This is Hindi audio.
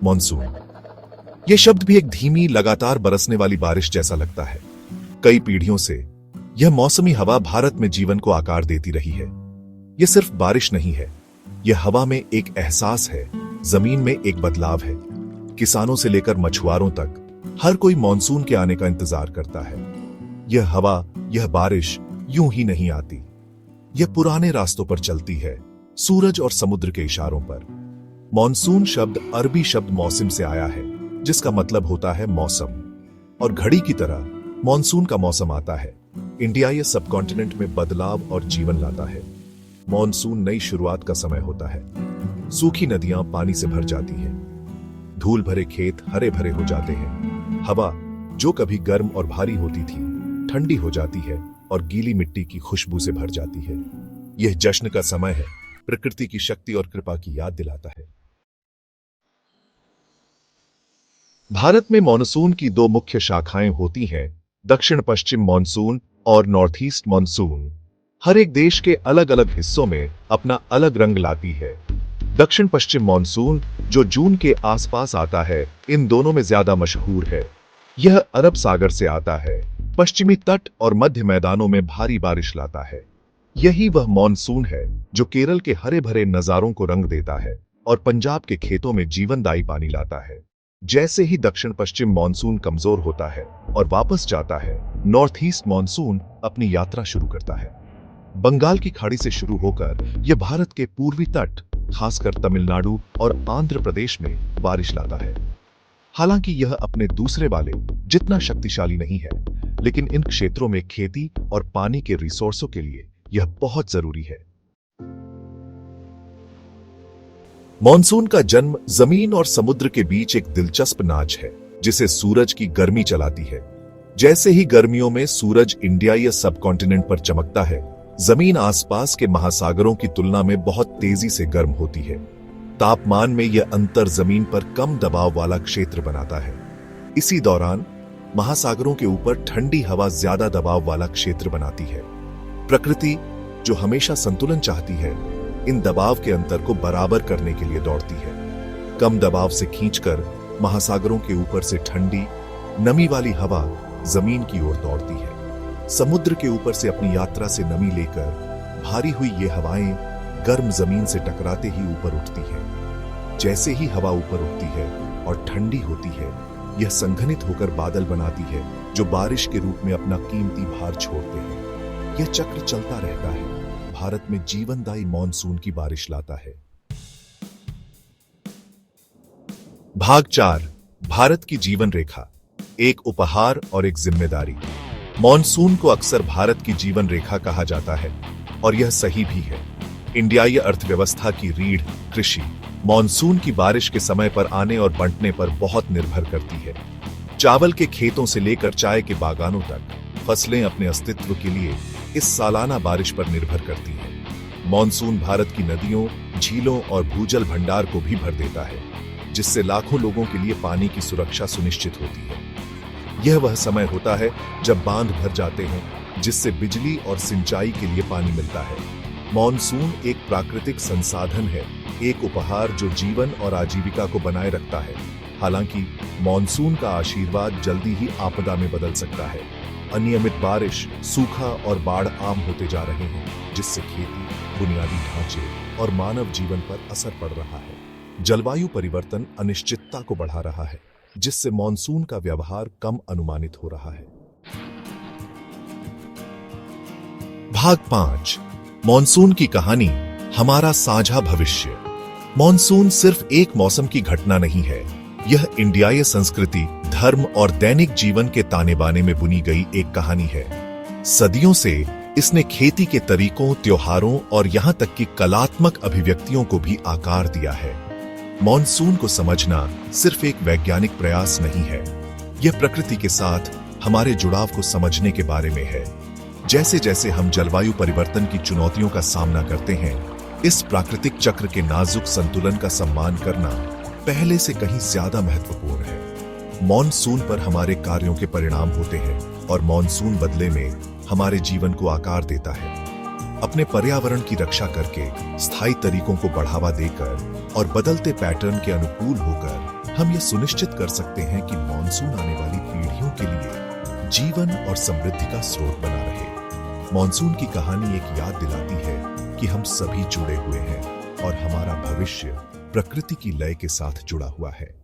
मॉनसून। यह शब्द भी एक धीमी लगातार बरसने वाली बारिश जैसा लगता है। कई पीढ़ियों से यह मौसमी हवा भारत में जीवन को आकार देती रही है। यह सिर्फ बारिश नहीं है, यह हवा में एक एहसास है, जमीन में एक बदलाव है। किसानों से लेकर मछुआरों तक हर कोई मॉनसून के आने का इंतजार करता है। यह हवा, यह बारिश यूं ही नहीं आती। यह पुराने रास्तों पर चलती है, सूरज और समुद्र के इशारों पर। मॉनसून शब्द अरबी शब्द मौसम से आया है, जिसका मतलब होता है मौसम। और घड़ी की तरह मॉनसून का मौसम आता है, इंडिया या सबकॉन्टिनेंट में बदलाव और जीवन लाता है। मॉनसून नई शुरुआत का समय होता है। सूखी नदियां पानी से भर जाती हैं, धूल भरे खेत हरे भरे हो जाते हैं। हवा जो कभी गर्म और भारी होती थी, ठंडी हो जाती है और गीली मिट्टी की खुशबू से भर जाती है। यह जश्न का समय है, प्रकृति की शक्ति और कृपा की याद दिलाता है। भारत में मॉनसून की दो मुख्य शाखाएं होती हैं, दक्षिण पश्चिम मॉनसून और नॉर्थ ईस्ट मॉनसून। हर एक देश के अलग अलग हिस्सों में अपना अलग रंग लाती है। दक्षिण पश्चिम मॉनसून जो जून के आसपास आता है, इन दोनों में ज्यादा मशहूर है। यह अरब सागर से आता है, पश्चिमी तट और मध्य मैदानों में भारी बारिश लाता है। यही वह मॉनसून है जो केरल के हरे भरे नजारों को रंग देता है और पंजाब के खेतों में जीवनदायी पानी लाता है। जैसे ही दक्षिण पश्चिम मॉनसून कमजोर होता है और वापस जाता है, नॉर्थ ईस्ट मॉनसून अपनी यात्रा शुरू करता है। बंगाल की खाड़ी से शुरू होकर यह भारत के पूर्वी तट, खासकर तमिलनाडु और आंध्र प्रदेश में बारिश लाता है। हालांकि यह अपने दूसरे वाले जितना शक्तिशाली नहीं है, लेकिन इन क्षेत्रों में खेती और पानी के रिसोर्सों के लिए यह बहुत जरूरी है। मॉनसून का जन्म जमीन और समुद्र के बीच एक दिलचस्प नाच है, जिसे सूरज की गर्मी चलाती है। जैसे ही गर्मियों में सूरज इंडिया या सबकॉन्टिनेंट पर चमकता है, जमीन आसपास के महासागरों की तुलना में बहुत तेजी से गर्म होती है। तापमान में यह अंतर जमीन पर कम दबाव वाला क्षेत्र बनाता है। इसी दौरान महासागरों के ऊपर ठंडी हवा ज्यादा दबाव वाला क्षेत्र बनाती है। प्रकृति जो हमेशा संतुलन चाहती है, इन दबाव के अंतर को बराबर करने के लिए दौड़ती है। कम दबाव से खींचकर महासागरों के ऊपर से ठंडी, नमी वाली हवा जमीन की ओर दौड़ती है। समुद्र के ऊपर से अपनी यात्रा से नमी लेकर भारी हुई ये हवाएं गर्म जमीन से टकराते ही ऊपर उठती हैं। जैसे ही हवा ऊपर उठती है और ठंडी होती है, यह संघनित होकर बादल बनाती है, जो बारिश के रूप में अपना कीमती भार छोड़ते हैं। यह चक्र चलता रहता है, भारत में जीवनदायी मॉनसून की बारिश लाता है। भाग 4, भारत की जीवन रेखा, एक उपहार और एक जिम्मेदारी। मॉनसून को अक्सर भारत की जीवन रेखा कहा जाता है, और यह सही भी है। इंडियाई अर्थव्यवस्था की रीढ़ कृषि मॉनसून की बारिश के समय पर आने और बंटने पर बहुत निर्भर करती है। चावल के खेतों से लेकर चाय के बागानों तक फसलें अपने अस्तित्व के लिए इस सालाना बारिश पर निर्भर करती हैं। मॉनसून भारत की नदियों, झीलों और भूजल भंडार को भी भर देता है, जिससे लाखों लोगों के लिए पानी की सुरक्षा सुनिश्चित होती है। यह वह समय होता है जब बांध भर जाते हैं, जिससे बिजली और सिंचाई के लिए पानी मिलता है। मॉनसून एक प्राकृतिक संसाधन है, एक उपहार जो जीवन और आजीविका को बनाए रखता है। हालांकि मॉनसून का आशीर्वाद जल्दी ही आपदा में बदल सकता है। अनियमित बारिश, सूखा और बाढ़ आम होते जा रहे हैं, जिससे खेती, बुनियादी ढांचे और मानव जीवन पर असर पड़ रहा है। जलवायु परिवर्तन अनिश्चितता को बढ़ा रहा है, जिससे मॉनसून का व्यवहार कम अनुमानित हो रहा है। भाग 5, मॉनसून की कहानी, हमारा साझा भविष्य। मॉनसून सिर्फ एक मौसम की घटना नहीं है, यह इंडियाई संस्कृति, धर्म और दैनिक जीवन के ताने बाने में बुनी गई एक कहानी है। सदियों से इसने खेती के तरीकों, त्योहारों और यहां तक कि कलात्मक अभिव्यक्तियों को भी आकार दिया है। मॉनसून को समझना सिर्फ एक वैज्ञानिक प्रयास नहीं है, यह प्रकृति के साथ हमारे जुड़ाव को समझने के बारे में है। जैसे जैसे हम जलवायु परिवर्तन की चुनौतियों का सामना करते हैं, इस प्राकृतिक चक्र के नाजुक संतुलन का सम्मान करना पहले से कहीं ज्यादा महत्वपूर्ण है। मॉनसून पर हमारे कार्यों के परिणाम होते हैं और मॉनसून बदले में हमारे जीवन को आकार देता है। अपने पर्यावरण की रक्षा करके, स्थायी तरीकों को बढ़ावा देकर और बदलते पैटर्न के अनुकूल होकर हम यह सुनिश्चित कर सकते हैं कि मॉनसून आने वाली पीढ़ियों के लिए जीवन और समृद्धि का स्रोत बना रहे। मॉनसून की कहानी एक याद दिलाती है कि हम सभी जुड़े हुए हैं और हमारा भविष्य प्रकृति की लय के साथ जुड़ा हुआ है।